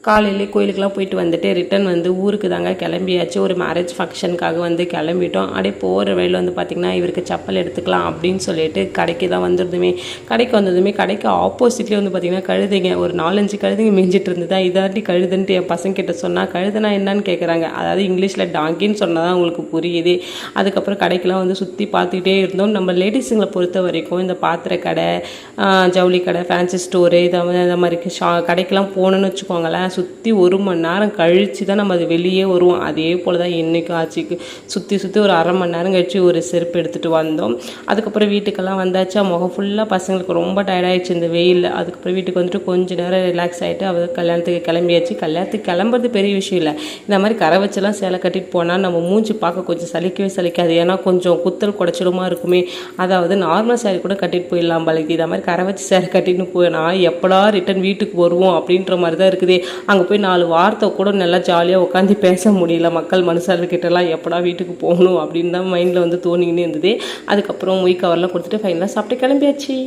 காலையிலே கோயிலுக்கெலாம் போயிட்டு வந்துட்டு ரிட்டன் வந்து ஊருக்கு தாங்க கிளம்பியாச்சு. ஒரு மேரேஜ் ஃபங்க்ஷனுக்காக வந்து கிளம்பிட்டோம். அப்படியே போகிற வழியில் வந்து பார்த்திங்கன்னா இவருக்கு செப்பல் எடுத்துக்கலாம் அப்படின்னு சொல்லிட்டு கடைக்கு தான் வந்துருதுமே. கடைக்கு வந்ததுமே கடைக்கு ஆப்போசிட்லேயே வந்து பார்த்திங்கன்னா கழுதைங்க ஒரு 4-5 கழுதைங்க மேய்ஞ்சிட்டு இருந்ததா. இதாட்டி கழுதுன்ட்டு என் பசங்க கிட்ட சொன்னால் கழுதுனா என்னன்னு கேட்குறாங்க. அதாவது இங்கிலீஷில் டாங்கின்னு சொன்னால் தான் உங்களுக்கு புரியுது. அதுக்கப்புறம் கடைக்கெலாம் வந்து சுற்றி பார்த்துக்கிட்டே இருந்தோம். நம்ம லேடிஸுங்களை பொறுத்த வரைக்கும் இந்த பாத்திர கடை, ஜவுளி கடை, ஃபேன்சி ஸ்டோரு இந்த மாதிரி கடைக்கெலாம் போகணுன்னு வச்சுக்கோங்களேன், சுற்றி 1 மணி நேரம் கழித்து தான் நம்ம அது வெளியே வருவோம். அதே போல் தான் இன்றைக்கும் ஆச்சுக்கு சுற்றி ஒரு அரை மணி நேரம் கழித்து ஒரு செருப்பு எடுத்துகிட்டு வந்தோம். அதுக்கப்புறம் வீட்டுக்கெல்லாம் வந்தாச்சா. முகம் ஃபுல்லாக பசங்களுக்கு ரொம்ப டயர்டாகிடுச்சு இந்த வெயிலில். அதுக்கப்புறம் வீட்டுக்கு வந்துட்டு கொஞ்சம் நேரம் ரிலாக்ஸ் ஆகிட்டு அவர் கல்யாணத்துக்கு கிளம்பியாச்சு. கல்யாணத்துக்கு கிளம்புறது பெரிய விஷயம் இல்லை. இந்த மாதிரி கரை வச்செல்லாம் சேலை கட்டிட்டு போனால் நம்ம மூஞ்சி பார்க்க கொஞ்சம் சலிக்காது. ஏன்னா கொஞ்சம் குத்தல் குடைச்சலுமா இருக்குமே. அதாவது நார்மல் சேரீ கூட கட்டிட்டு போயிடலாம் பழகி. இதை மாதிரி கரை வச்சு சேலை கட்டிட்டு போனால் எப்படா ரிட்டன் வீட்டுக்கு வருவோம் அப்படின்ற மாதிரி தான் இருக்குது. அங்கே போய் 4 வார்த்தை கூட நல்லா ஜாலியாக உட்காந்து பேச முடியல. மக்கள் மனுஷர்கிட்டலாம் எப்படா வீட்டுக்கு போகணும் அப்படின்னு தான் மைண்டில் வந்து தோணிக்கினே இருந்தது. அதுக்கப்புறம் மொய் கவர்லாம் கொடுத்துட்டு ஃபைனலாக சாப்பிட்டு கிளம்பியாச்சு.